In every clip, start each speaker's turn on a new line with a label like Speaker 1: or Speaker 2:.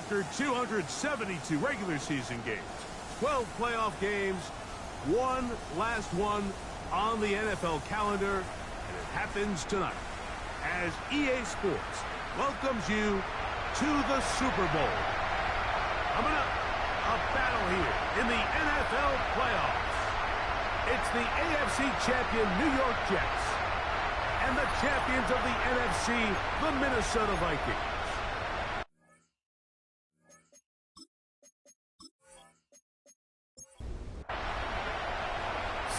Speaker 1: after 272 regular season games, 12 playoff games, one last one on the NFL calendar, and it happens tonight as EA Sports welcomes you to the Super Bowl. Coming up, a battle here in the NFL playoffs. It's the AFC champion New York Jets and the champions of the NFC, the Minnesota Vikings.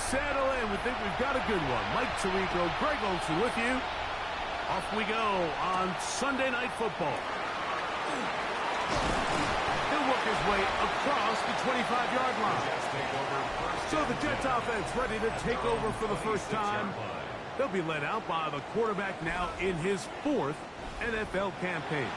Speaker 1: Settle in. We think we've got a good one. Mike Tirico, Greg Olsen with you. Off we go on Sunday Night Football. He'll work his way across the 25-yard line. So the Jets offense ready to take over for the first time. They'll be led out by the quarterback now in his 4th NFL campaign.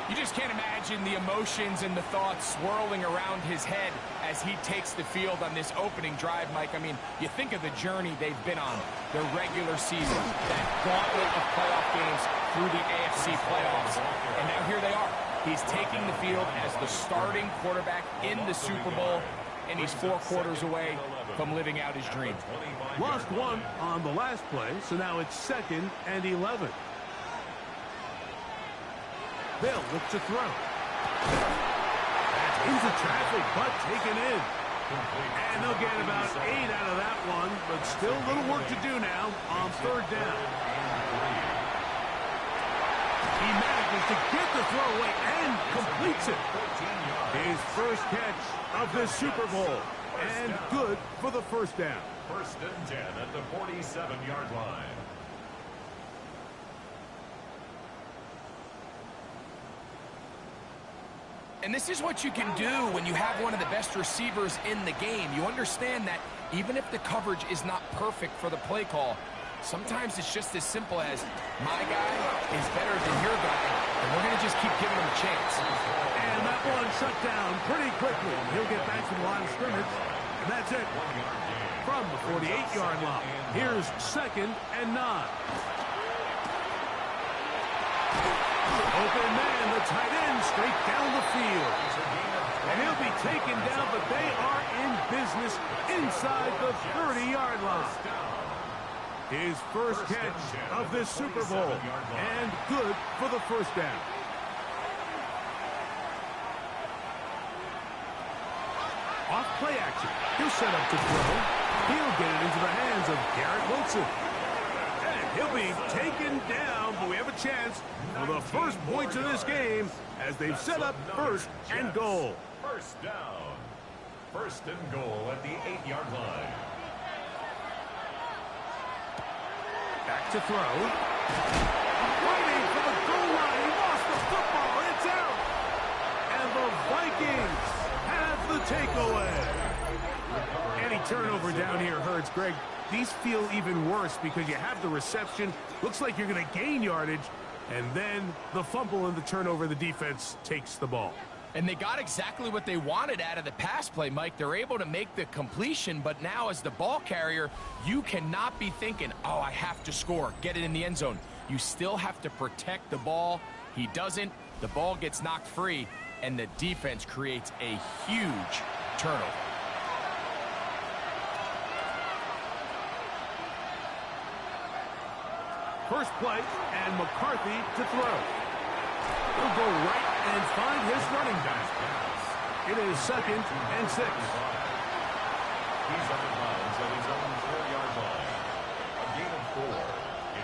Speaker 2: You just can't imagine the emotions and the thoughts swirling around his head as he takes the field on this opening drive, Mike. I mean, you think of the journey they've been on, their regular season, that gauntlet of playoff games through the AFC playoffs. And now here they are. He's taking the field as the starting quarterback in the Super Bowl, and he's 4 quarters away from living out his dream.
Speaker 1: Lost one on the last play, so now it's 2nd and 11. They'll look to throw. That's into traffic, but taken in. And they'll get about 8 out of that one, but still a little work to do now on 3rd down. He manages to get the throw away and completes it. His first catch of the Super Bowl, and good for the first down.
Speaker 3: 1st and 10 at the 47-yard line.
Speaker 2: And this is what you can do when you have one of the best receivers in the game. You understand that even if the coverage is not perfect for the play call, sometimes it's just as simple as, my guy is better than your guy, and we're going to just keep giving him a chance.
Speaker 1: And that one shut down pretty quickly. He'll get back to the line of scrimmage, and that's it. From the 48-yard line, here's 2nd and 9. Open man, the tight end, straight down the field. And he'll be taken down, but they are in business inside the 30-yard line. His first catch of this Super Bowl, and good for the first down. Off play action. He'll set up to throw. He'll get it into the hands of Garrett Wilson. He'll be taken down, but we have a chance for the first points of this game as they've set up 1st and goal.
Speaker 3: First down. 1st and goal at the 8-yard line.
Speaker 1: Back to throw. Waiting for the goal line. He lost the football. It's out. And the Vikings have the takeaway. Any turnover down here hurts, Greg. These feel even worse because you have the reception. Looks like you're going to gain yardage. And then the fumble and the turnover, the defense takes the ball.
Speaker 2: And they got exactly what they wanted out of the pass play, Mike. They're able to make the completion, but now as the ball carrier, you cannot be thinking, oh, I have to score, get it in the end zone. You still have to protect the ball. He doesn't. The ball gets knocked free, and the defense creates a huge turnover.
Speaker 1: First play, and McCarthy to throw. He'll go right and find his running back. It is 2nd and 6.
Speaker 3: He's up in bounds at his own 4-yard line. A gain of 4.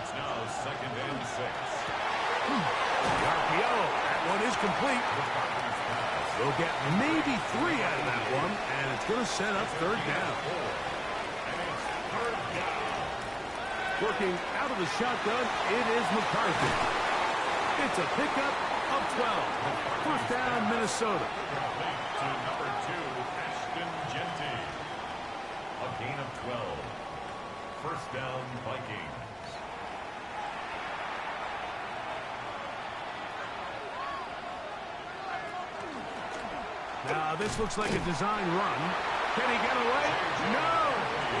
Speaker 3: It's now 2nd and 6.
Speaker 1: The RPO, that one is complete. They'll get maybe 3 out of that one, and it's going to set up 3rd down.
Speaker 3: And it's 3rd down.
Speaker 1: Working out of the shotgun, it is McCarthy. It's a pickup of 12. First down, Minnesota.
Speaker 3: To number 2, Ashton Genty. A gain of 12. First down, Vikings.
Speaker 1: Now, this looks like a design run. Can he get away? No!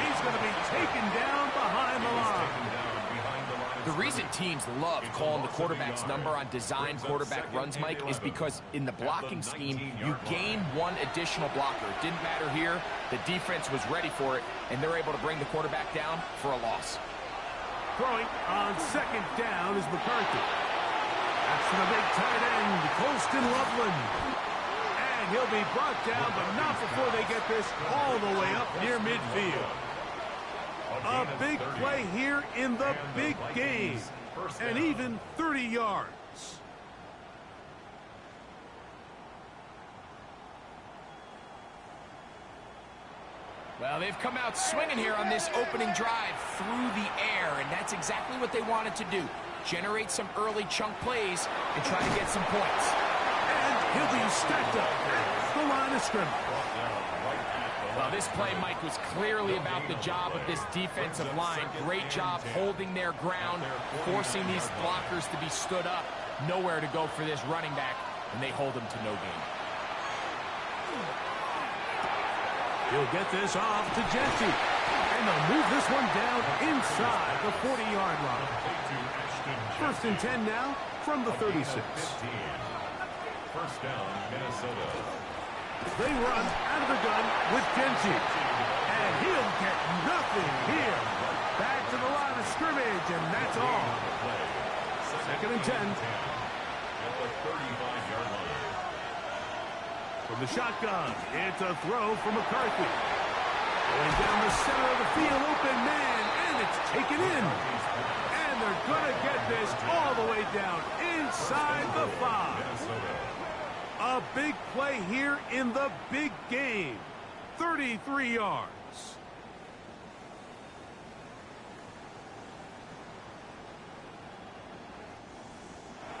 Speaker 1: He's going to be taken down behind the line. The
Speaker 2: reason teams love calling the quarterback's number on design quarterback runs, Mike, is because in the blocking scheme, you gain one additional blocker. It didn't matter here. The defense was ready for it, and they're able to bring the quarterback down for a loss.
Speaker 1: Throwing on second down is McCarthy. That's the big tight end, Colston Loveland. And he'll be brought down, but not before they get this all the way up near midfield. A big play here in the big game. And even 30 yards.
Speaker 2: Well, they've come out swinging here on this opening drive through the air, and that's exactly what they wanted to do. Generate some early chunk plays and try to get some points.
Speaker 1: And he'll be stacked up at the line of scrimmage.
Speaker 2: Well, this play, Mike, was clearly about the job of this defensive line. Great job holding their ground, forcing these blockers to be stood up. Nowhere to go for this running back, and they hold him to no gain.
Speaker 1: He'll get this off to Jesse. And they'll move this one down inside the 40-yard line. First and 10 now from the 36.
Speaker 3: First down, Minnesota.
Speaker 1: They run out of the gun with Genji. And he'll get nothing here. Back to the line of scrimmage, and that's all. Second and 10.
Speaker 3: At the 35-yard line.
Speaker 1: From the shotgun, it's a throw from McCarthy. Going down the center of the field, open man, and it's taken in. And they're going to get this all the way down inside the 5. A big play here in the big game. 33 yards.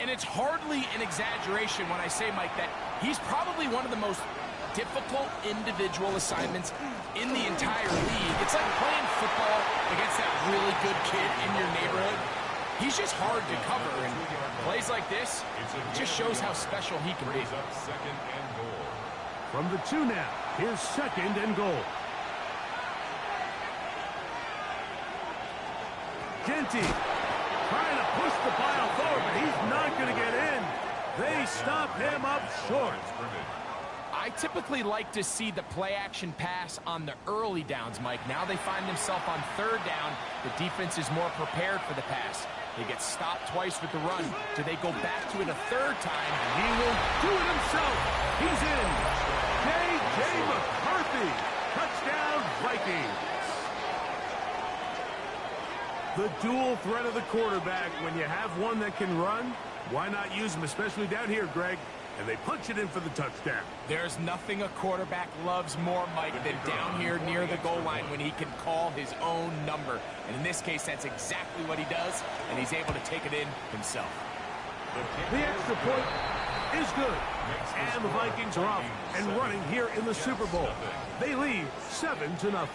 Speaker 2: And it's hardly an exaggeration when I say, Mike, that he's probably one of the most difficult individual assignments in the entire league. It's like playing football against that really good kid in your neighborhood. He's just hard to cover, and plays like this just shows how special he can be.
Speaker 1: From the 2 now, here's second and goal. Genty trying to push the pile forward, but he's not going to get in. They stop him up short.
Speaker 2: I typically like to see the play-action pass on the early downs, Mike. Now they find themselves on third down. The defense is more prepared for the pass. They get stopped twice with the run. Do they go back to it a third time?
Speaker 1: He will do it himself. He's in. J.J. McCarthy. Touchdown, Vikings. The dual threat of the quarterback. When you have one that can run, why not use him, especially down here, Greg? And they punch it in for the touchdown.
Speaker 2: There's nothing a quarterback loves more, Mike, than down here near the goal line when he can call his own number. And in this case, that's exactly what he does, and he's able to take it in himself.
Speaker 1: The extra point is good. And the Vikings are off and running here in the Super Bowl. They lead 7-0.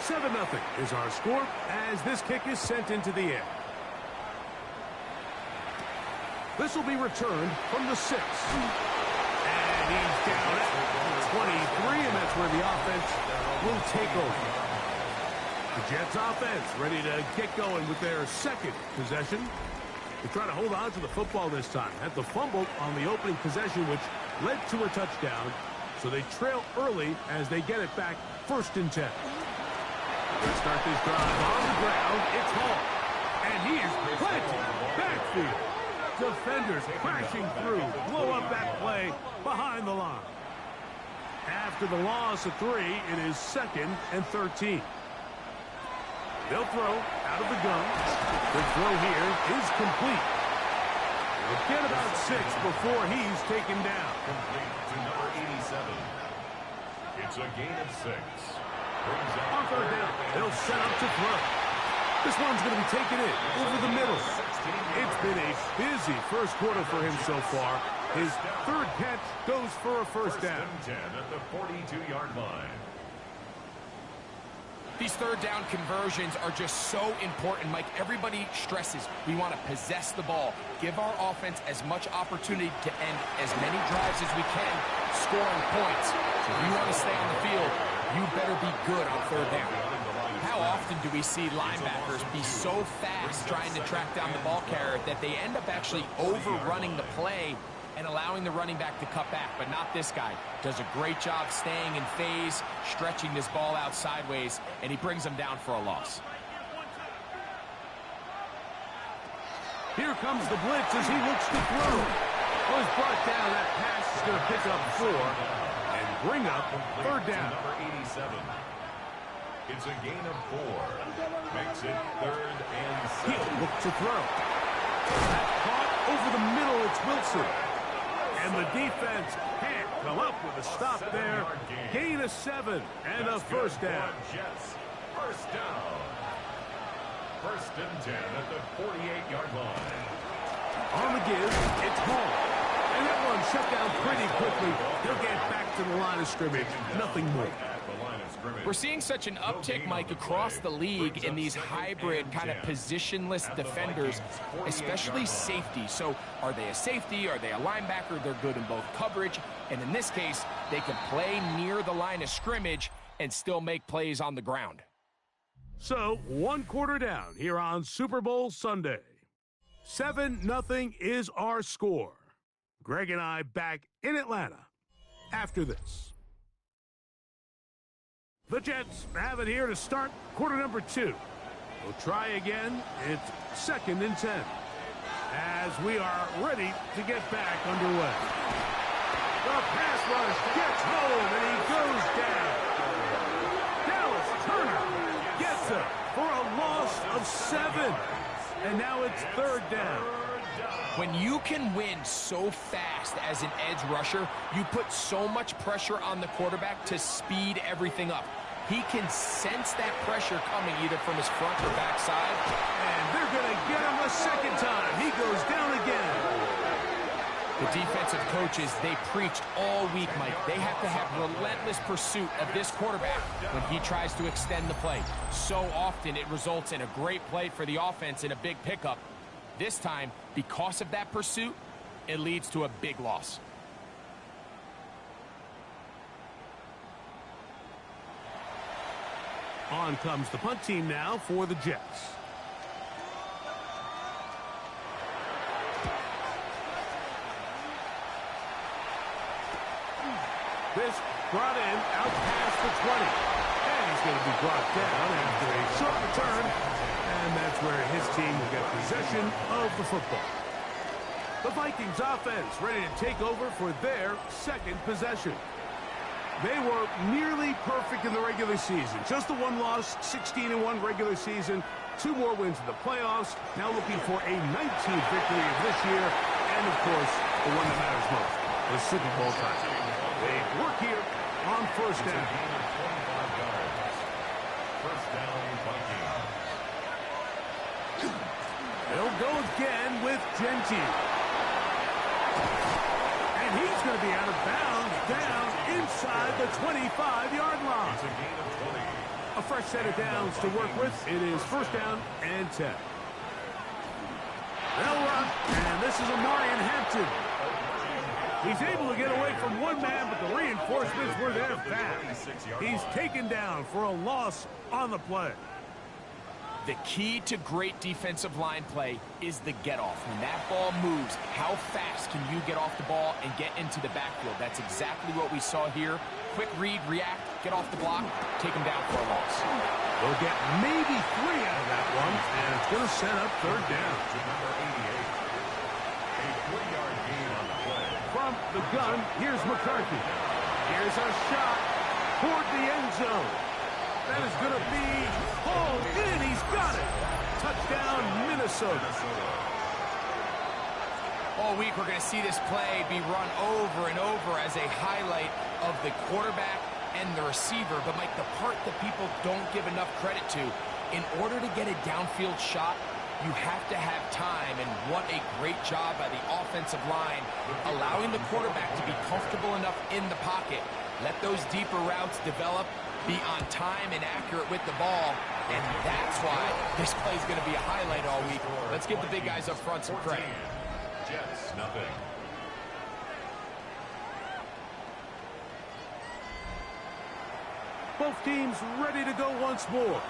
Speaker 1: 7-0 is our score as this kick is sent into the air. This will be returned from the 6. And he's down at 23, and that's where the offense will take over. The Jets offense ready to get going with their second possession. They try to hold on to the football this time. Had the fumble on the opening possession, which led to a touchdown. So they trail early as they get it back, 1st and 10. Let's start this drive on the ground. It's Hall. And he is planted backfield. Defenders crashing through. Blow up that play behind the line. After the loss of 3, it is 2nd and 13. They'll throw out of the gun. The throw here is complete. They'll get about 6 before he's taken down.
Speaker 3: Complete to number 87. It's a gain of 6.
Speaker 1: On third down, they'll set up to throw. This one's going to be taken in over the middle. It's been a busy first quarter for him so far. His 3rd catch goes for a first down.
Speaker 3: 10 at the 42-yard line.
Speaker 2: These third down conversions are just so important, Mike. Everybody stresses we want to possess the ball, give our offense as much opportunity to end as many drives as we can, scoring points. So if you want to stay on the field, you better be good on third down. How often do we see linebackers be so fast trying to track down the ball carrier that they end up actually overrunning the play and allowing the running back to cut back? But not this guy. Does a great job staying in phase, stretching this ball out sideways, and he brings them down for a loss.
Speaker 1: Here comes the blitz as he looks to throw. Was brought down. That pass is going to pick up 4 and bring up third down.
Speaker 3: Number 87. It's a gain of 4. Makes it 3rd and 7.
Speaker 1: He'll look to throw. That caught over the middle. It's Wilson. And the defense can't come up with a stop there. Gain of 7 and a first down.
Speaker 3: Jets. First down. 1st and 10 at the 48-yard line.
Speaker 1: On the give, it's Hall. And that one shut down pretty quickly. He'll get back to the line of scrimmage. Nothing more.
Speaker 2: We're seeing such an uptick, Mike, across the league in these hybrid kind of positionless defenders, especially safety. So are they a safety? Are they a linebacker? They're good in both coverage. And in this case, they can play near the line of scrimmage and still make plays on the ground.
Speaker 1: So, 1 quarter down here on Super Bowl Sunday. 7-0 is our score. Greg and I back in Atlanta after this. The Jets have it here to start quarter number 2. We'll try again. It's 2nd and 10 as we are ready to get back underway. The pass rush gets home and he goes down. Dallas Turner gets it for a loss of 7. And now it's 3rd down.
Speaker 2: When you can win so fast as an edge rusher, you put so much pressure on the quarterback to speed everything up. He can sense that pressure coming either from his front or back side.
Speaker 1: And they're going to get him a 2nd time. He goes down again.
Speaker 2: The defensive coaches, they preached all week, Mike. They have to have relentless pursuit of this quarterback when he tries to extend the play. So often it results in a great play for the offense and a big pickup. This time, because of that pursuit, it leads to a big loss.
Speaker 1: On comes the punt team now for the Jets. This brought in out past the 20. And he's going to be brought down after a short return. And that's where his team will get possession of the football. The Vikings offense ready to take over for their 2nd possession. They were nearly perfect in the regular season. Just the 1 loss, 16-1 regular season, 2 more wins in the playoffs. Now looking for a 19th victory of this year. And, of course, the one that matters most, the Super Bowl title. They work here on 1st down.
Speaker 3: First down, Vikings.
Speaker 1: They'll go again with Genty. And he's going to be out of bounds down inside the 25-yard line.
Speaker 3: It's a gain of 20.
Speaker 1: A fresh set of downs to work with. It is 1st down and 10. They'll run, and this is Amarian Hampton. He's able to get away from one man, but the reinforcements were there fast. He's taken down for a loss on the play.
Speaker 2: The key to great defensive line play is the get-off. When that ball moves, how fast can you get off the ball and get into the backfield? That's exactly what we saw here. Quick read, react, get off the block, take him down for a loss.
Speaker 1: They'll get maybe 3 out of that one, and it's going to set up 3rd down.
Speaker 3: To number 88. A 3-yard gain on the play.
Speaker 1: From the gun, here's McCarthy. Here's a shot toward the end zone. That is going to be hauled in. He's got it. Touchdown, Minnesota.
Speaker 2: All week, we're going to see this play be run over and over as a highlight of the quarterback and the receiver. But, Mike, the part that people don't give enough credit to, in order to get a downfield shot, you have to have time, and what a great job by the offensive line, allowing the quarterback to be comfortable enough in the pocket, let those deeper routes develop, be on time and accurate with the ball, and that's why this play is going to be a highlight all week. Let's give the big guys up front some credit.
Speaker 3: Jets, nothing.
Speaker 1: Both teams ready to go once more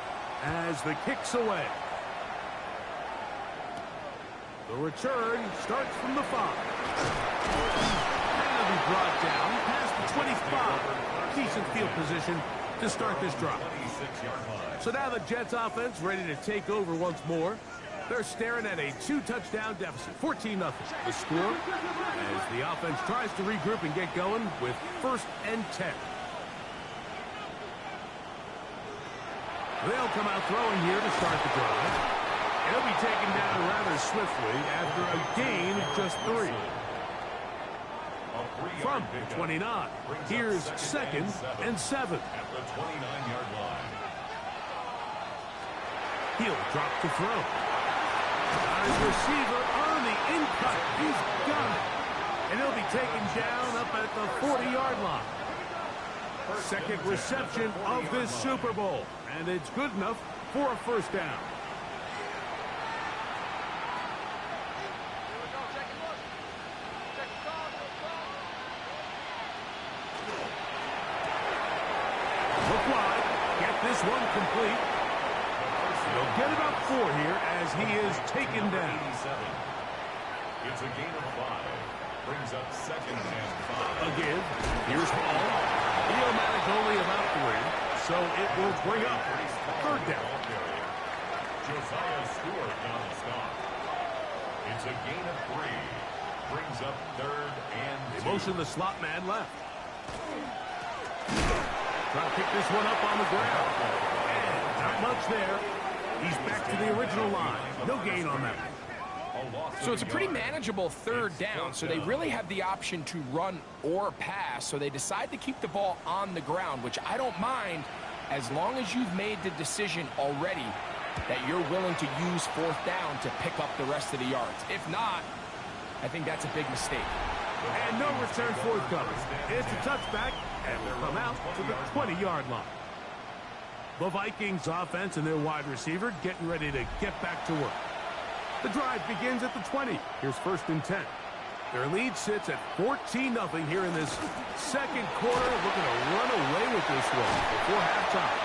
Speaker 1: as the kick's away. The return starts from the 5. And be brought down past the 25. Decent field position to start this drive. So now the Jets offense ready to take over once more. They're staring at a 2-touchdown deficit, 14-0. The score as the offense tries to regroup and get going with 1st and 10. They'll come out throwing here to start the drive. And he'll be taken down rather swiftly after a gain of just 3. From the 29, here's 2nd and 7.
Speaker 3: At the 29-yard line.
Speaker 1: He'll drop to throw. His receiver on the in-cut. He's got it. And he'll be taken down up at the 40-yard line. 2nd reception of this Super Bowl. And it's good enough for a 1st down. Look wide. Get this one complete. He'll get about 4 here as he is taken down.
Speaker 3: It's a gain of 5. Brings up 2nd and 5.
Speaker 1: Again, here's Hall. He'll manage only about 3, so it will bring up 3rd down.
Speaker 3: Josiah Stewart on the stop. It's a gain of 3. Brings up 3rd and 2.
Speaker 1: They motion the slot man left. Trying to pick this one up on the ground. And not much there. He's back to the original line. No gain on that.
Speaker 2: So it's a pretty manageable 3rd down, so they really have the option to run or pass, so they decide to keep the ball on the ground, which I don't mind as long as you've made the decision already that you're willing to use 4th down to pick up the rest of the yards. If not, I think that's a big mistake.
Speaker 1: And no return forthcoming. It's a touchback, and will come out to the 20-yard line. The Vikings offense and their wide receiver getting ready to get back to work. The drive begins at the 20. Here's 1st and 10. Their lead sits at 14-0 here in this 2nd quarter. Looking to run away with this one before halftime.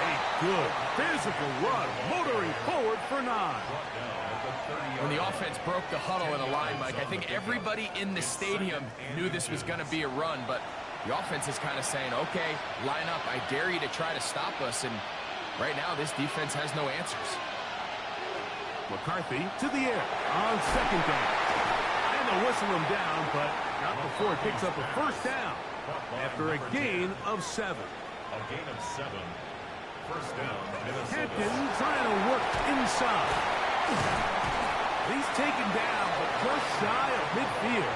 Speaker 1: A good physical run, motoring forward for 9.
Speaker 2: When the offense broke the huddle in a line, Mike, I think everybody in the stadium knew this was going to be a run, but the offense is kind of saying, okay, line up. I dare you to try to stop us, and right now this defense has no answers.
Speaker 1: McCarthy to the air on 2nd down. And they'll whistle him down, but not before he picks up a 1st down after a gain of 7.
Speaker 3: A gain of 7. 1st down, Minnesota.
Speaker 1: Hampton trying to work inside. He's taken down, but just shy of midfield.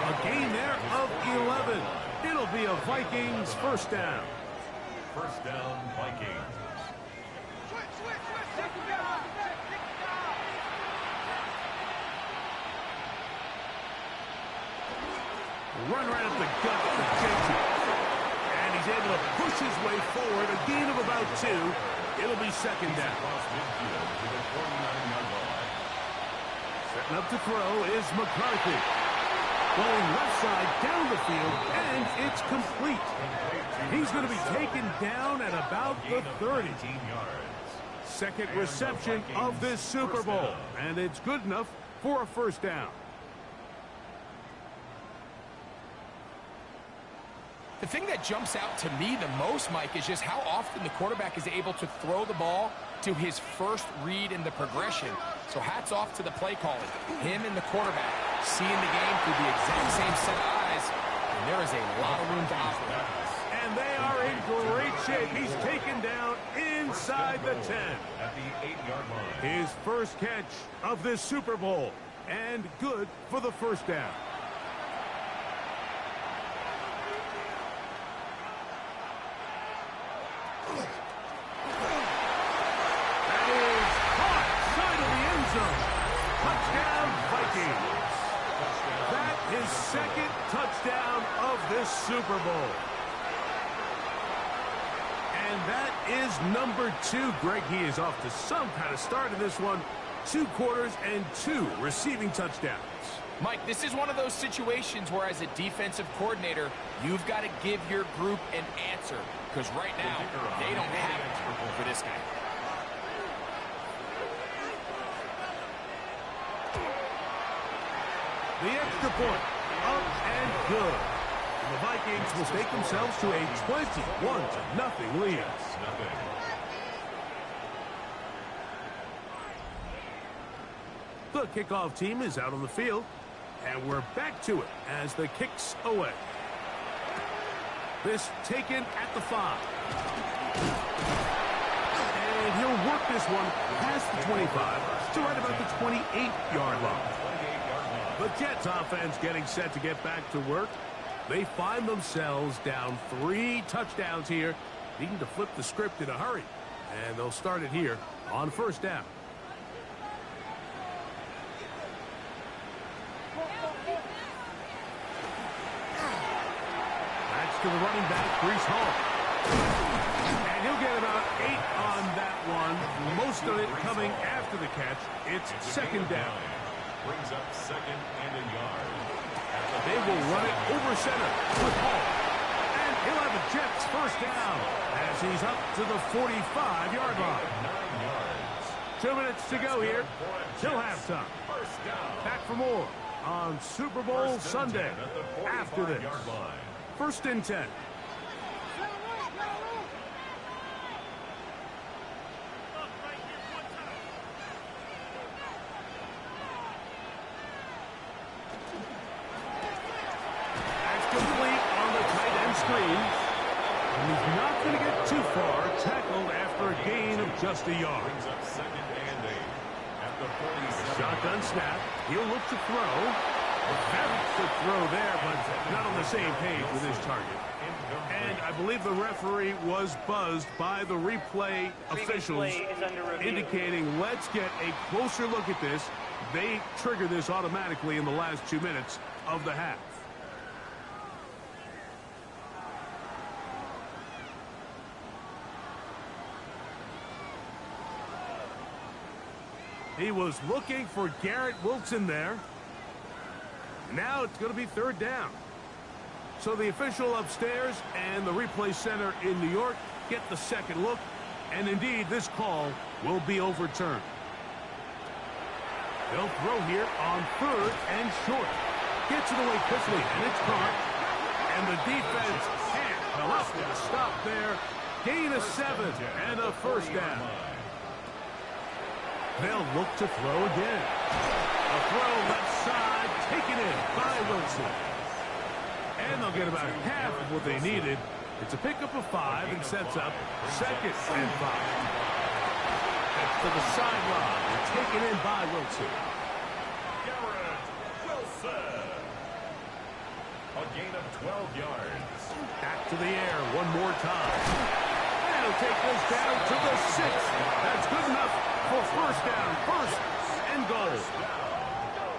Speaker 1: A gain there of 11. It'll be a Vikings 1st down.
Speaker 3: 1st down, Vikings.
Speaker 1: Run right up the gut for JT. And he's able to push his way forward. A gain of about 2. It'll be 2nd down.
Speaker 3: Across midfield to the 49-yard line.
Speaker 1: Setting up to throw is McCarthy. Going left side down the field, and it's complete. He's going to be taken down at about the 30. 2nd reception of this Super Bowl, and it's good enough for a 1st down.
Speaker 2: The thing that jumps out to me the most, Mike, is just how often the quarterback is able to throw the ball to his 1st read in the progression. So hats off to the play calling. Him and the quarterback seeing the game through the exact same set of eyes, and there is a lot of room to operate.
Speaker 1: And they are in great shape. He's taken down inside the 10.
Speaker 3: At the 8-yard line.
Speaker 1: His 1st catch of this Super Bowl, and good for the 1st down. Touchdown, Vikings. That is 2nd touchdown of this Super Bowl. And that is number 2. Greg, he is off to some kind of start in this one. 2 quarters and 2 receiving touchdowns.
Speaker 2: Mike, this is one of those situations where as a defensive coordinator, you've got to give your group an answer. Because right now, they don't have it for this guy.
Speaker 1: The extra point, up and good. And the Vikings will stake themselves to a 21-0 lead. The kickoff team is out on the field, and we're back to it as the kick's away. This taken at the 5. And he'll work this one past the 25 to right about the 28-yard line. The Jets offense getting set to get back to work. They find themselves down 3 touchdowns here, needing to flip the script in a hurry. And they'll start it here on first down. To the running back, Breece Hall. And he'll get about 8 on that one. Most of it coming after the catch. It's second down.
Speaker 3: Brings up 2nd and a yard.
Speaker 1: They will run it over center with Hall. And he'll have the Jets first down as he's up to the 45-yard line.
Speaker 3: 9 yards.
Speaker 1: 2 minutes to go here till halftime.
Speaker 3: First down.
Speaker 1: Back for more on Super Bowl Sunday after this. First and 10. That's complete on the tight end screen. And he's not going to get too far. Tackled after a gain of just a yard.
Speaker 3: Brings up 2nd and 8. At the 47.
Speaker 1: Shotgun snap. He'll look to throw. Very good throw there, but not on the same page with his target. And I believe the referee was buzzed by the replay officials indicating let's get a closer look at this. They trigger this automatically in the last 2 minutes of the half. He was looking for Garrett Wilson there. Now it's going to be third down. So the official upstairs and the replay center in New York get the second look. And indeed, this call will be overturned. They'll throw here on 3rd and short. Gets it away quickly, and it's caught. And the defense can't come up with a stop there. Gain of 7 and a first down. They'll look to throw again. A throw left side, taken in by Wilson. And they'll get about half of what they needed. It's a pickup of 5 and sets up 2nd and 5. That's to the sideline and taken in by Wilson.
Speaker 3: Garrett Wilson. A gain of 12 yards.
Speaker 1: Back to the air one more time. And he'll take this down to the 6. That's good enough for first down, first and goal.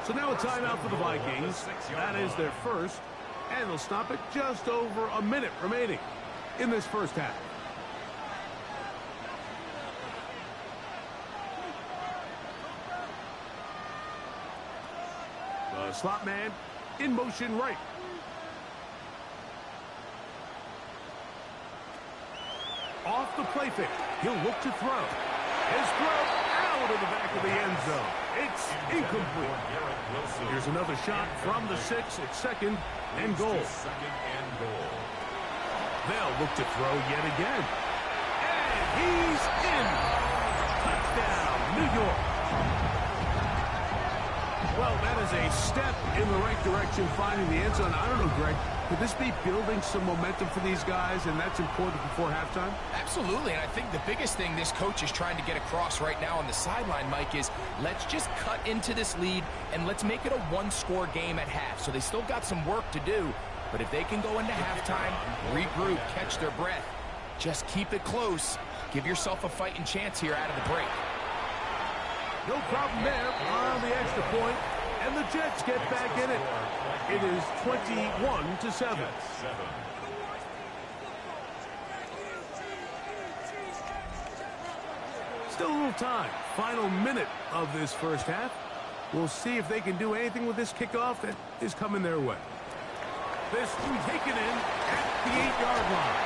Speaker 1: So now a timeout for the Vikings. That is their first. And they'll stop it just over a minute remaining in this first half. The slot man in motion right. Off the play fake. He'll look to throw. His throw out of the back of the end zone. It's incomplete. Here's another shot from the 6. It's second and goal. They'll look to throw yet again. And he's in. Touchdown, New York. Well, that is a step in the right direction, finding the end zone. I don't know, Greg. Could this be building some momentum for these guys, and that's important before halftime?
Speaker 2: Absolutely, and I think the biggest thing this coach is trying to get across right now on the sideline, Mike, is let's just cut into this lead, and let's make it a one-score game at half. So they still got some work to do, but if they can go into halftime, regroup, catch their breath, just keep it close, give yourself a fighting chance here out of the break.
Speaker 1: No problem there on the extra point, and the Jets get back in it. It is 21-7. Still a little time. Final minute of this first half. We'll see if they can do anything with this kickoff that is coming their way. This will be taken in at the 8-yard line.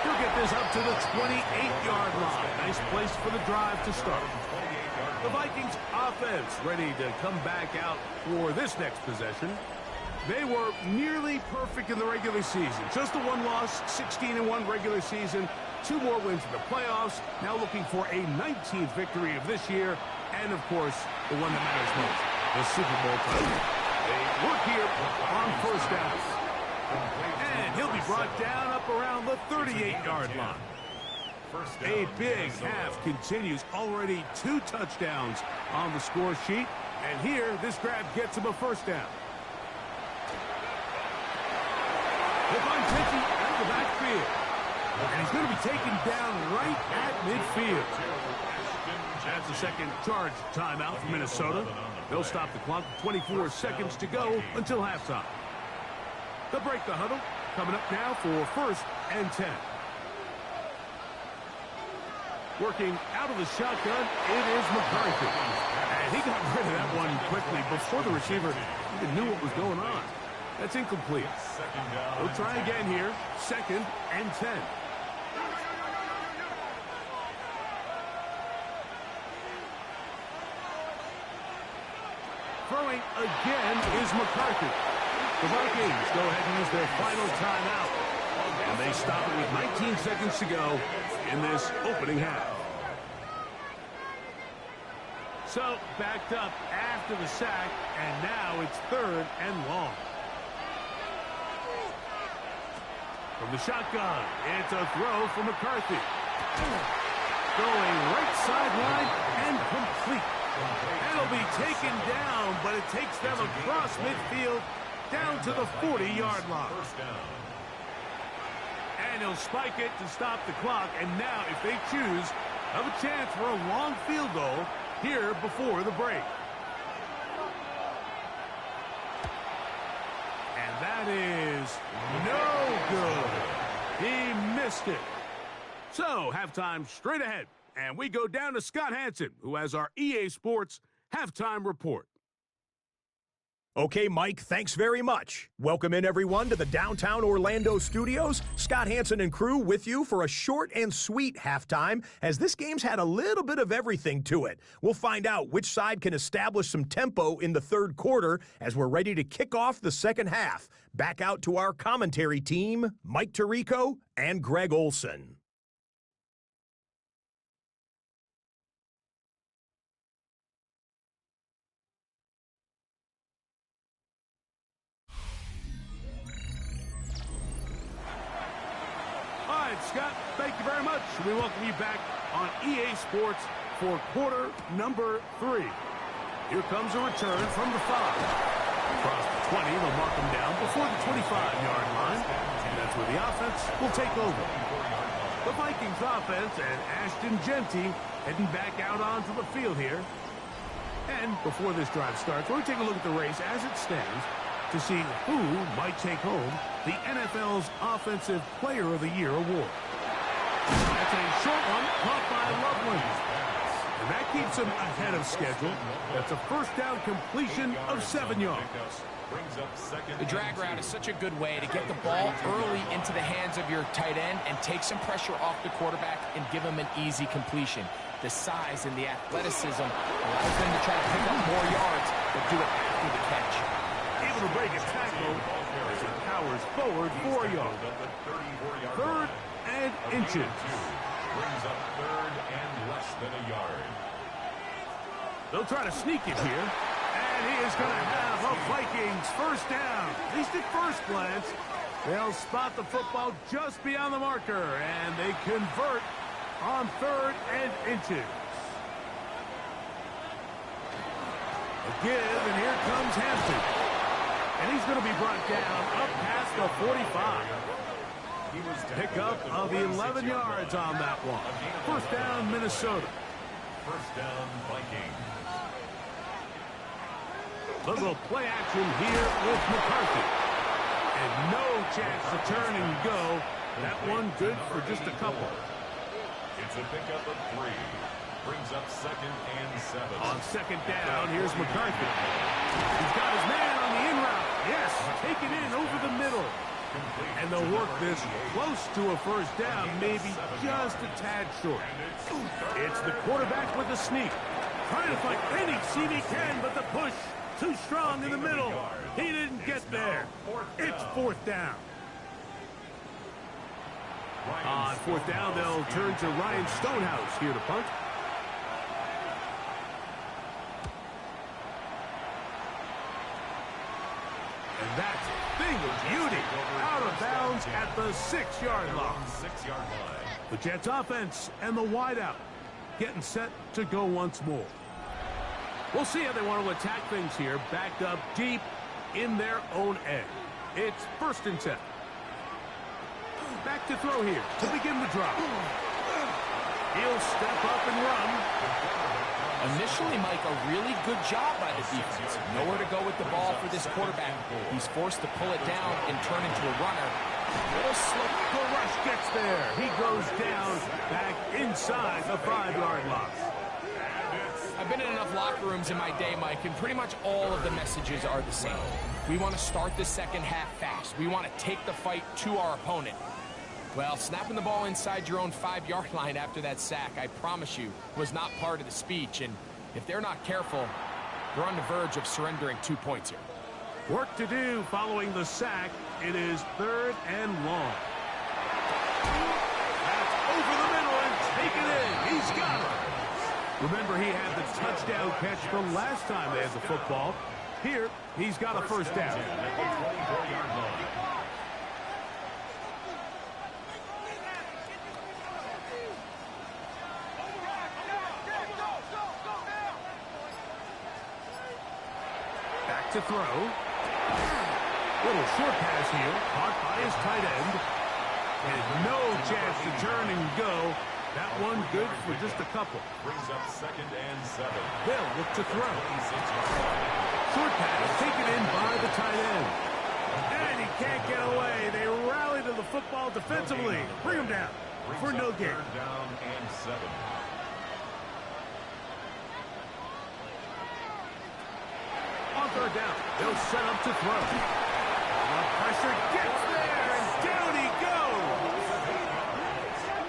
Speaker 1: He'll get this up to the 28-yard line. Nice place for the drive to start. The Vikings offense ready to come back out for this next possession. They were nearly perfect in the regular season. Just the one loss, 16-1 regular season, 2 more wins in the playoffs. Now looking for a 19th victory of this year, and of course, the one that matters most, the Super Bowl title. They work here on first down. And he'll be brought down up around the 38-yard line. A big half continues. Already 2 touchdowns on the score sheet. And here, this grab gets him a first down. He'll find Kinetik out of the backfield. And he's going to be taken down right at midfield. That's the second charge timeout for Minnesota. They'll stop the clock. 24 seconds to go until halftime. They'll break the huddle. Coming up now for 1st and 10. Working out of the shotgun, it is McCarthy. And he got rid of that one quickly before the receiver even knew what was going on. That's incomplete. We'll try again here. 2nd and 10. Throwing again is McCarthy. The Vikings go ahead and use their final timeout. And they stop it with 19 seconds to go in this opening half. So, backed up after the sack, and now it's 3rd and long. From the shotgun, it's a throw for McCarthy. Going right sideline and complete. That'll be taken down, but it takes them across midfield down to the 40-yard line. And he'll spike it to stop the clock. And now, if they choose, have a chance for a long field goal here before the break. And that is no good. He missed it. So, halftime straight ahead. And we go down to Scott Hansen, who has our EA Sports halftime report.
Speaker 4: Okay, Mike, thanks very much. Welcome in, everyone, to the downtown Orlando studios. Scott Hansen and crew with you for a short and sweet halftime, as this game's had a little bit of everything to it. We'll find out which side can establish some tempo in the 3rd quarter as we're ready to kick off the 2nd half. Back out to our commentary team, Mike Tirico and Greg Olson.
Speaker 1: Scott, thank you very much. We welcome you back on EA Sports for quarter number 3. Here comes a return from the 5. Across the 20, they'll mark them down before the 25-yard line. And that's where the offense will take over. The Vikings offense and Ashton Jeanty heading back out onto the field here. And before this drive starts, we're going to take a look at the race as it stands to see who might take home the NFL's Offensive Player of the Year award. That's a short one caught by Loveland. And that keeps him ahead of schedule. That's a first down completion of 7 yards.
Speaker 2: The drag route is such a good way to get the ball early into the hands of your tight end and take some pressure off the quarterback and give him an easy completion. The size and the athleticism allows them to try to pick up more yards, but do it after the catch.
Speaker 1: Able to break a tackle as it powers forward 4 yards. 3rd and inches.
Speaker 3: Brings up 3rd and less than a yard.
Speaker 1: They'll try to sneak it here. And he is going to have a Vikings first down. At least at first glance, they'll spot the football just beyond the marker. And they convert on 3rd and inches. A give, and here comes Hampton. And he's going to be brought down up past the 45. Pick up of 11 yards on that one. First down, Minnesota.
Speaker 3: First down, Vikings.
Speaker 1: A little play action here with McCarthy. And no chance to turn and go. That one good for just a couple.
Speaker 3: It's a pickup of 3. Brings up 2nd and 7.
Speaker 1: On 2nd down, here's McCarthy. He's got his man on the in route. Yes, take it in over the middle. And they'll work this close to a first down, maybe just a tad short. It's the quarterback with the sneak. Trying to find any seam he can, but the push too strong in the middle. He didn't get there. It's 4th down. On 4th down, they'll turn to Ryan Stonehouse here to punt. And that's a thing of beauty. Out of bounds at the 6-yard line.
Speaker 3: 6-yard line.
Speaker 1: The Jets offense and the wideout getting set to go once more. We'll see how they want to attack things here. Backed up deep in their own end. It's 1st and 10. Back to throw here to begin the drive. He'll step up and run.
Speaker 2: Initially, Mike, a really good job by the defense. Nowhere to go with the ball for this quarterback. He's forced to pull it down and turn into a runner.
Speaker 1: Little slip. The rush gets there. He goes down back inside the 5-yard line.
Speaker 2: I've been in enough locker rooms in my day, Mike, and pretty much all of the messages are the same. We want to start the second half fast. We want to take the fight to our opponent. Well, snapping the ball inside your own 5-yard line after that sack, I promise you, was not part of the speech. And if they're not careful, they're on the verge of surrendering 2 points here.
Speaker 1: Work to do following the sack. It is 3rd and long. That's over the middle and taken in. He's got it. Remember, he had the touchdown catch the last time they had the football. Here, he's got a first down. Back to throw. Little short pass here, caught by his tight end. And no chance to turn and go. That one good for just a couple.
Speaker 3: Brings up 2nd and 7.
Speaker 1: They'll look to throw. Short pass taken in by the tight end. And he can't get away. They rally to the football defensively. Bring him down for no gain.
Speaker 3: 3rd down and 7.
Speaker 1: On 3rd down, they'll set up to throw. The pressure gets there, and down he goes.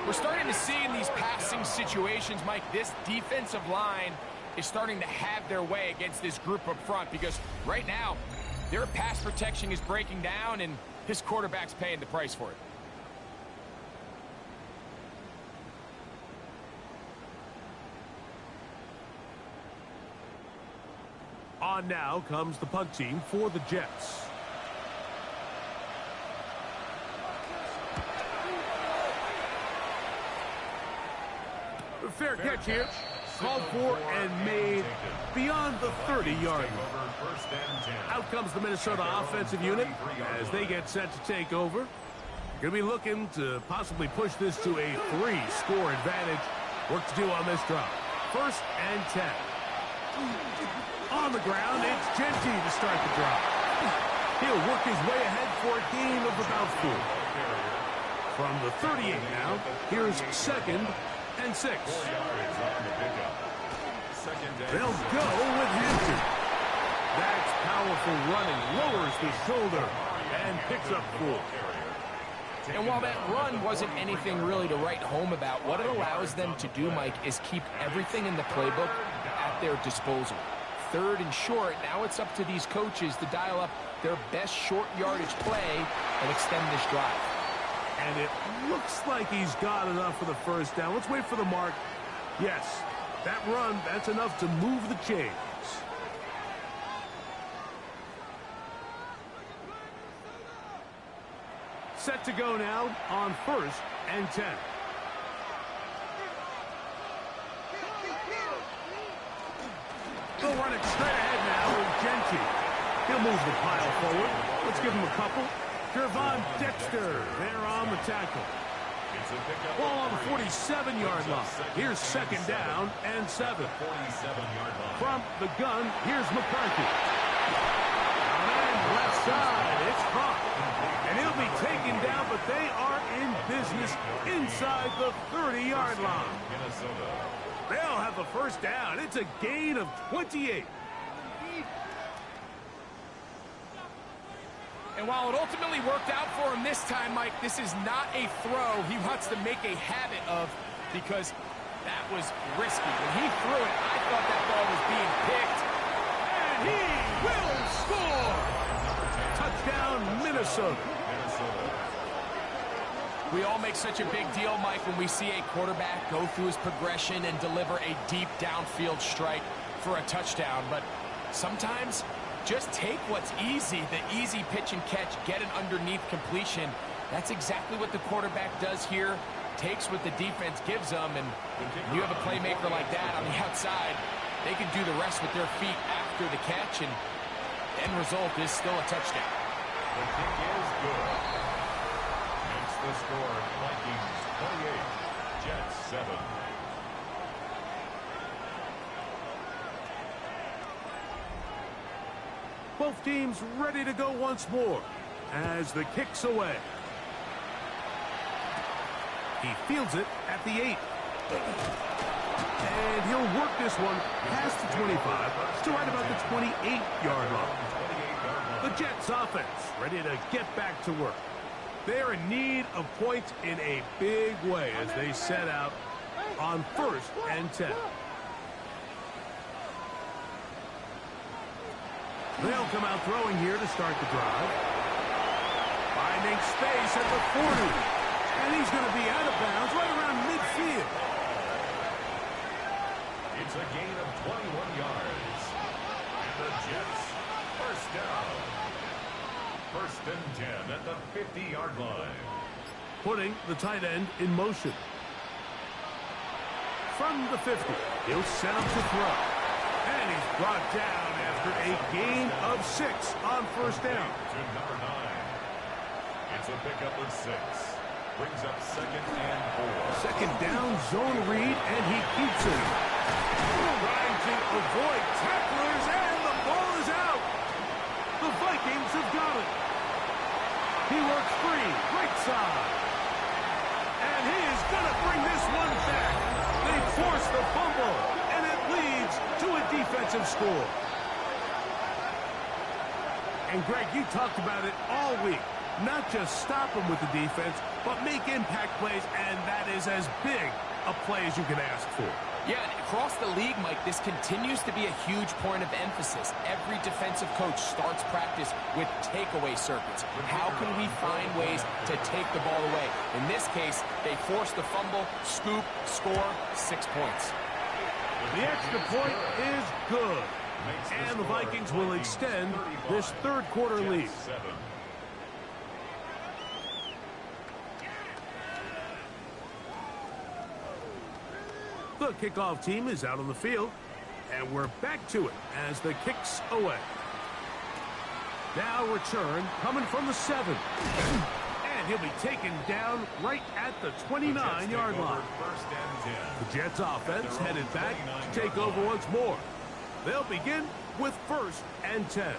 Speaker 2: We're starting to see in these passing situations, Mike, this defensive line is starting to have their way against this group up front because right now, their pass protection is breaking down and his quarterback's paying the price for it.
Speaker 1: On now comes the punt team for the Jets. Fair catch here. Called for and made beyond the 30-yard line. Out comes the Minnesota offensive unit as they get set to take over. Going to be looking to possibly push this to a 3-score advantage. Work to do on this drive. 1st and 10. On the ground, it's Genty to start the drive. He'll work his way ahead for a gain of about 4. From the 38 now, here's 2nd and 6. They'll go with Henry. That's powerful running, lowers the shoulder, and picks up 4.
Speaker 2: And while that run wasn't anything really to write home about, what it allows them to do, Mike, is keep everything in the playbook at their disposal. 3rd and short, now it's up to these coaches to dial up their best short yardage play and extend this drive.
Speaker 1: And it looks like he's got enough for the first down. Let's wait for the mark. Yes, that run, that's enough to move the chains. Set to go now on 1st and 10. They'll run it straight ahead now with Genty. He'll move the pile forward. Let's give him a couple. Gervon Dexter there on the tackle. Ball on the 47-yard line. Here's 2nd down and 7. From the gun, here's McCarthy. And left side, it's caught. And he'll be taken down, but they are in business inside the 30-yard line. They'll have the first down. It's a gain of 28.
Speaker 2: And while it ultimately worked out for him this time, Mike, this is not a throw he wants to make a habit of, because that was risky. When he threw it, I thought that ball was being picked.
Speaker 1: And he will score! Touchdown, Minnesota.
Speaker 2: We all make such a big deal, Mike, when we see a quarterback go through his progression and deliver a deep downfield strike for a touchdown. But sometimes, just take what's easy, the easy pitch and catch, get an underneath completion. That's exactly what the quarterback does here. Takes what the defense gives them, and you have a playmaker like that on the outside, they can do the rest with their feet after the catch, and end result is still a touchdown.
Speaker 3: The kick is good. Makes the score Vikings 28, Jets 7.
Speaker 1: Both teams ready to go once more as the kick's away. He fields it at the 8. And he'll work this one past the 25 to right about the 28-yard line. The Jets offense ready to get back to work. They're in need of points in a big way as they set out on 1st and 10. They'll come out throwing here to start the drive. Finding space at the 40. And he's going to be out of bounds right around midfield.
Speaker 3: It's a gain of 21 yards. And the Jets, first down. 1st and 10 at the 50-yard line.
Speaker 1: Putting the tight end in motion. From the 50, he'll set up to throw. And he's brought down after a gain of 6 on 1st down.
Speaker 3: To number 9. It's a pickup of 6. Brings up 2nd and 4.
Speaker 1: 2nd down, zone read, and he keeps it. Trying to avoid tacklers, and the ball is out. The Vikings have got it. He works free, right side. And he is going to bring this one back. They force the fumble, and it leads to a defensive score. And Greg, you talked about it all week. Not just stop them with the defense, but make impact plays, and that is as big a play as you can ask for.
Speaker 2: Yeah, and across the league, Mike, this continues to be a huge point of emphasis. Every defensive coach starts practice with takeaway circuits. How can we find ways to take the ball away? In this case, they force the fumble, scoop, score, 6 points.
Speaker 1: The extra point is good. And the Vikings will extend this 3rd quarter lead. The kickoff team is out on the field, and we're back to it as the kick's away. Now return coming from the 7. And he'll be taken down right at the 29-yard line. The Jets offense headed back to take over once more. They'll begin with 1st and 10.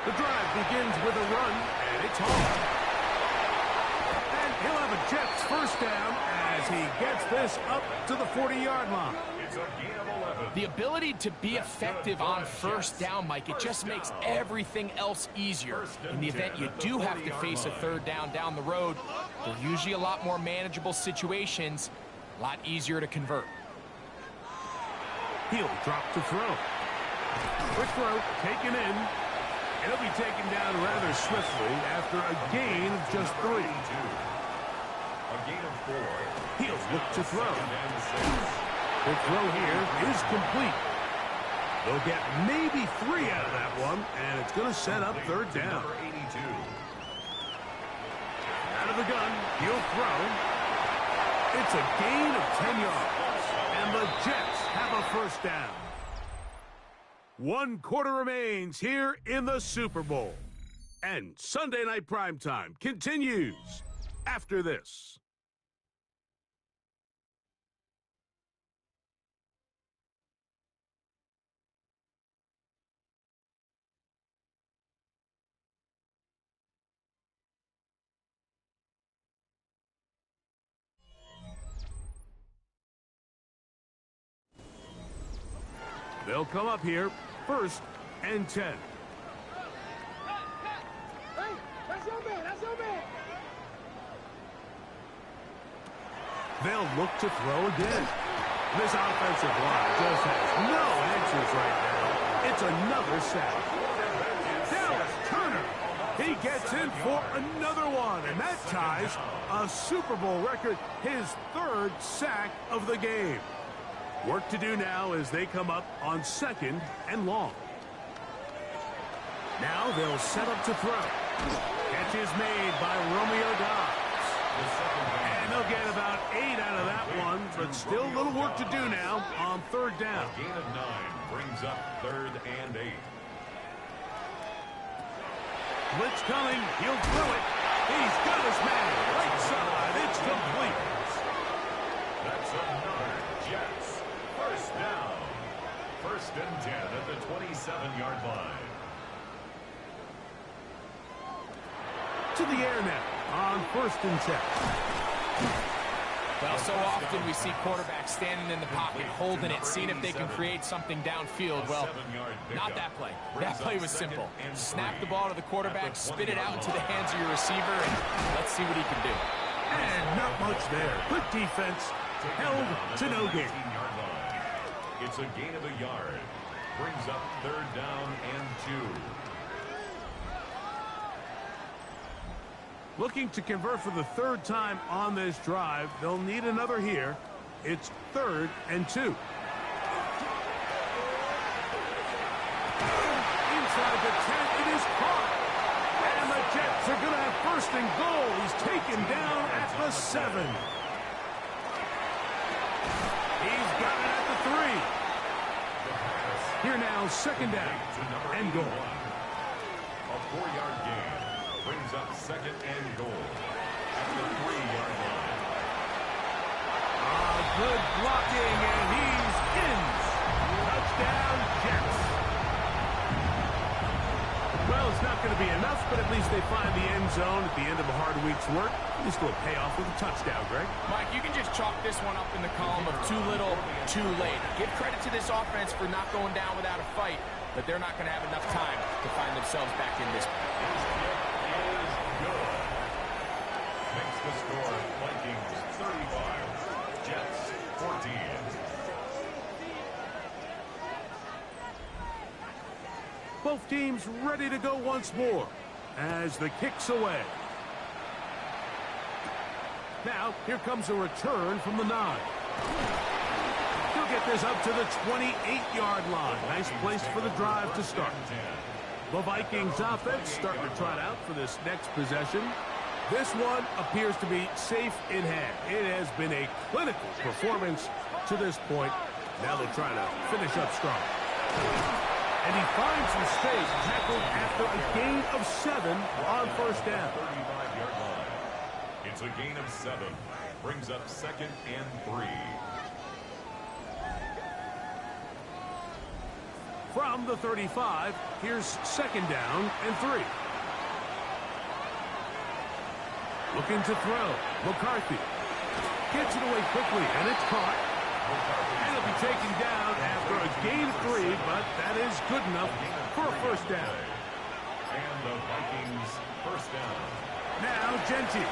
Speaker 1: The drive begins with a run, and it's home. And he'll have a Jets first down as he gets this up to the 40-yard line.
Speaker 3: It's a gain of 11.
Speaker 2: The ability to be effective on 1st down, Mike, it just makes everything else easier. In the event you do have to face a 3rd down the road, they're usually a lot more manageable situations, a lot easier to convert.
Speaker 1: He'll drop to throw. Quick throw, taken in. He'll be taken down rather swiftly after a gain of just 3.
Speaker 3: A gain of 4.
Speaker 1: He'll look to throw. The throw here is complete. They'll get maybe 3 out of that one, and it's going to set up 3rd down.
Speaker 3: Number 82.
Speaker 1: Out of the gun, he'll throw. It's a gain of 10 yards, and the Jets have a first down. 1 quarter remains here in the Super Bowl. And Sunday Night Primetime continues after this. They'll come up here, 1st and 10.
Speaker 5: Hey, that's your man, that's your man.
Speaker 1: They'll look to throw again. This offensive line just has no answers right now. It's another sack. Dallas Turner, he gets in for another one, and that ties a Super Bowl record, his 3rd sack of the game. Work to do now as they come up on 2nd and long. Now they'll set up to throw. Catch is made by Romeo Dobbs. And they'll get about 8 out of that one, but still a little work to do now on 3rd down.
Speaker 3: A gain of 9 brings up 3rd and 8.
Speaker 1: Blitz coming. He'll throw it. He's got his man. Right side. It's complete.
Speaker 3: That's another Jets. 1st down. 1st and 10 at the 27-yard line.
Speaker 1: To the air now on 1st and 10.
Speaker 2: Well, so often we see quarterbacks standing in the pocket, holding it, seeing if they can create something downfield. Well, not that play. That play was simple. Snap the ball to the quarterback, spit it out into the hands of your receiver, and let's see what he can do.
Speaker 1: And not much there. Good defense. Held to no gain.
Speaker 3: It's a gain of a yard. Brings up 3rd down and 2.
Speaker 1: Looking to convert for the 3rd time on this drive. They'll need another here. It's 3rd and 2. Inside the 10, it is caught. And the Jets are going to have 1st and goal. He's taken down at the 7. He's got it at the 3. Here now, 2nd down and goal.
Speaker 3: A 4-yard gain. Brings up 2nd and goal at the 3-yard line.
Speaker 1: Good blocking, and he's in. Touchdown, Jets. Well, it's not going to be enough, but at least they find the end zone at the end of a hard week's work. At least it'll pay off with a touchdown, Greg.
Speaker 2: Mike, you can just chalk this one up in the column of too little, too late. Give credit to this offense for not going down without a fight, but they're not going to have enough time to find themselves back in this.
Speaker 3: Makes the score Vikings 35, Jets 14.
Speaker 1: Both teams ready to go once more as the kick's away. Now, here comes a return from the 9. He'll get this up to the 28-yard line. Nice place for the drive to start. The Vikings offense starting to trot out for this next possession. This one appears to be safe in hand. It has been a clinical performance to this point. Now they're trying to finish up strong. And he finds some space, tackled after a gain of 7 on 1st down.
Speaker 3: 35-yard line. It's a gain of 7. Brings up 2nd and 3.
Speaker 1: From the 35, here's 2nd down and 3. Looking to throw. McCarthy gets it away quickly, and it's caught. And it'll be taken down after a gain of 3, but that is good enough for a 1st down.
Speaker 3: And the Vikings 1st down.
Speaker 1: Now Genti.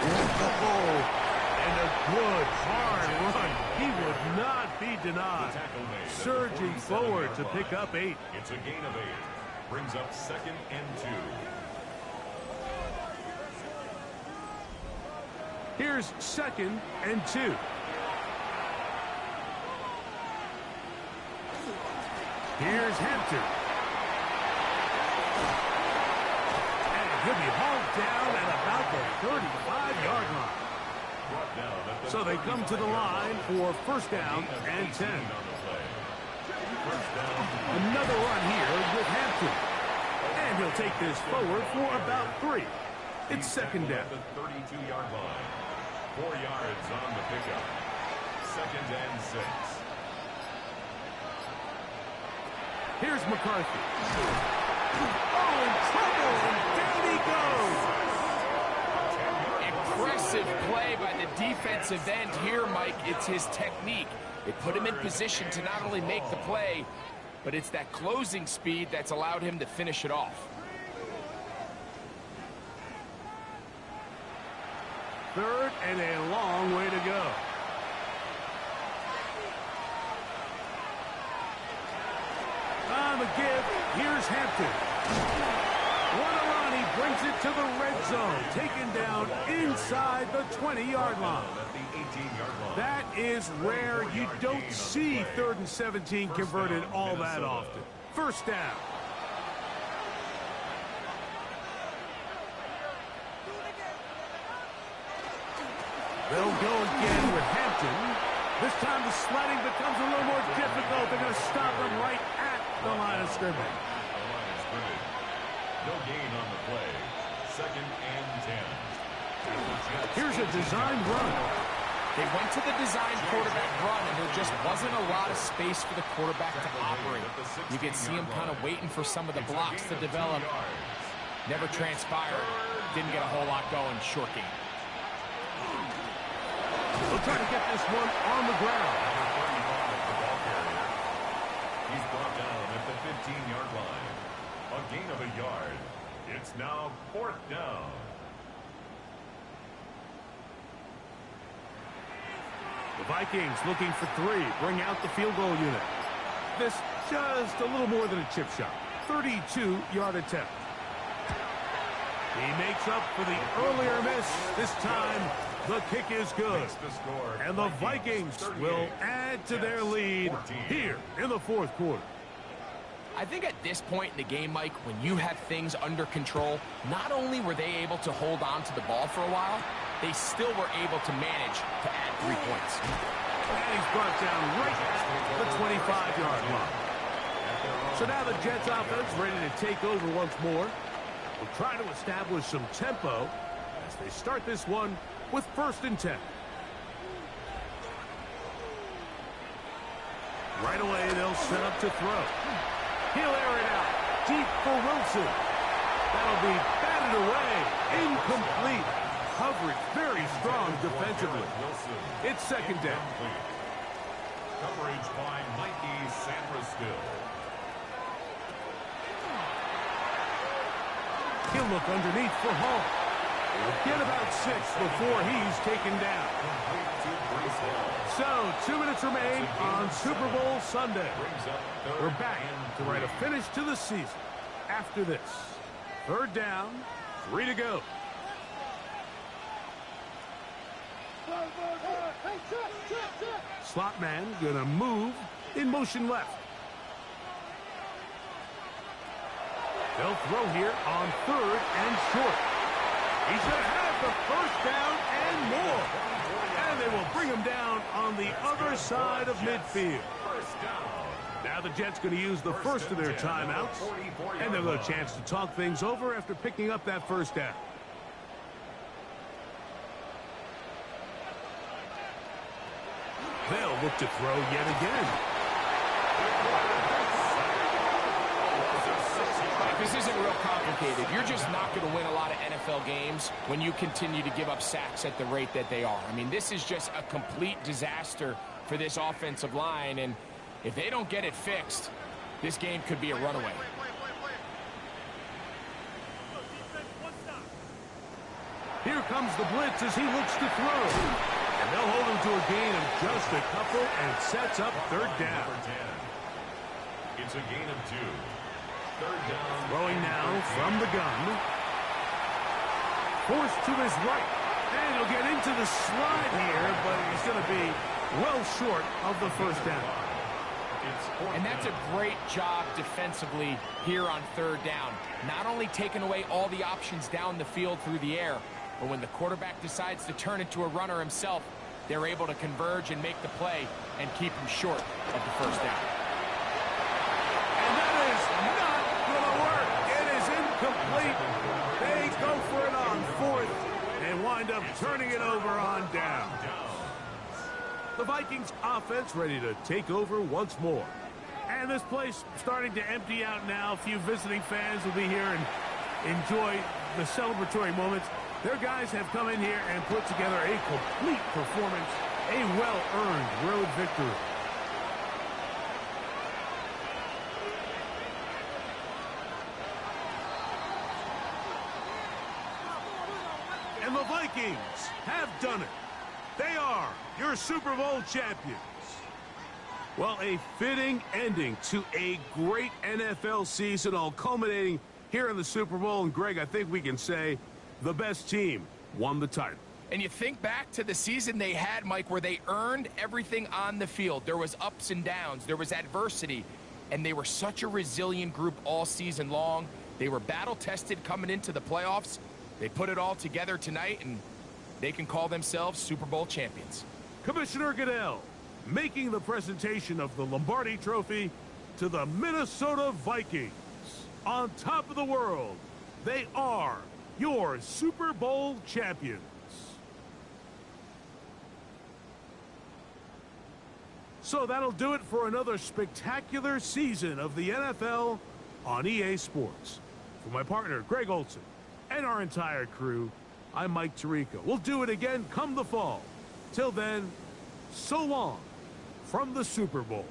Speaker 1: Oh, and a good, hard run. He would not be denied. Surging forward to pick up 8.
Speaker 3: It's a gain of 8. Brings up 2nd and 2.
Speaker 1: Here's 2nd and 2. Here's Hampton. And he'll be hauled down at about the 35-yard line. So they come to the line for 1st down and 10. Another run here with Hampton. And he'll take this forward for about 3. It's 2nd down.
Speaker 3: The 32-yard line. 4 yards on the pickup. 2nd and 6.
Speaker 1: Here's McCarthy. Oh, in trouble, and down he goes.
Speaker 2: Impressive play by the defensive end here, Mike. It's his technique. It put him in position to not only make the play, but it's that closing speed that's allowed him to finish it off.
Speaker 1: Third and a long way to go. On the give, here's Hampton. What a run, he brings it to the red zone. Taken down inside the 20-yard line. That is rare. You don't see 3rd and 17 converted all that often. First down. They'll go again with Hampton. This time the sledding becomes a little more difficult. They're going to stop him right at the line of scrimmage.
Speaker 3: No gain on the play. 2nd and 10.
Speaker 1: Here's a design run.
Speaker 2: They went to the design quarterback run, and there just wasn't a lot of space for the quarterback to operate. You could see him kind of waiting for some of the blocks to develop. Never transpired. Didn't get a whole lot going. Short game.
Speaker 1: They'll try to get this one on the ground.
Speaker 3: He's brought down at the 15-yard line. A gain of a yard. It's now 4th down.
Speaker 1: The Vikings looking for 3. Bring out the field goal unit. This just a little more than a chip shot. 32-yard attempt. He makes up for the earlier miss. This time, the kick is good. And the Vikings will add to their lead here in the 4th quarter.
Speaker 2: I think at this point in the game, Mike, when you have things under control, not only were they able to hold on to the ball for a while, they still were able to manage to add 3 points.
Speaker 1: And he's brought down right at the 25-yard line. So now the Jets offense ready to take over once more. We'll try to establish some tempo as they start this one with 1st and 10. Right away, they'll set up to throw. He'll air it out deep for Wilson. That'll be batted away. Incomplete. Coverage very strong defensively. It's 2nd down.
Speaker 3: Coverage by Mikey Sanderskill.
Speaker 1: He'll look underneath for Hall. He'll get about 6 before he's taken down. So, 2 minutes remain on Super Bowl Sunday. We're back to write a finish to the season. After this, 3rd down, 3 to go. Slot man gonna move in motion left. They'll throw here on 3rd and short. He's gonna have the 1st down and more. And they will bring him down on the other side of midfield. Now the Jets going to use the first of their timeouts. And they'll have a chance to talk things over after picking up that 1st down. They'll look to throw yet again.
Speaker 2: This isn't real complicated. You're just not going to win a lot of NFL games when you continue to give up sacks at the rate that they are. I mean, this is just a complete disaster for this offensive line, and if they don't get it fixed, this game could be a runaway.
Speaker 1: Here comes the blitz as he looks to throw. And they'll hold him to a gain of just a couple and sets up 3rd down.
Speaker 3: It's a gain of 2. 3rd down.
Speaker 1: Throwing now from the gun. Forced to his right. And he'll get into the slide here, but he's going to be well short of the 1st down.
Speaker 2: And that's a great job defensively here on 3rd down. Not only taking away all the options down the field through the air, but when the quarterback decides to turn into a runner himself, they're able to converge and make the play and keep him short of the 1st down.
Speaker 1: And that is not going to work. It is incomplete. They go for it on 4th and wind up turning it over on down. The Vikings offense ready to take over once more. And this place starting to empty out now. A few visiting fans will be here and enjoy the celebratory moments. Their guys have come in here and put together a complete performance, a well-earned road victory. The Vikings have done it. They are your Super Bowl champions. Well, a fitting ending to a great NFL season, all culminating here in the Super Bowl. And, Greg, I think we can say the best team won the title.
Speaker 2: And you think back to the season they had, Mike, where they earned everything on the field. There was ups and downs. There was adversity. And they were such a resilient group all season long. They were battle-tested coming into the playoffs. They put it all together tonight, and they can call themselves Super Bowl champions.
Speaker 1: Commissioner Goodell making the presentation of the Lombardi Trophy to the Minnesota Vikings. On top of the world, they are your Super Bowl champions. So that'll do it for another spectacular season of the NFL on EA Sports. For my partner, Greg Olson, and our entire crew, I'm Mike Tirico. We'll do it again come the fall. Till then, so long from the Super Bowl.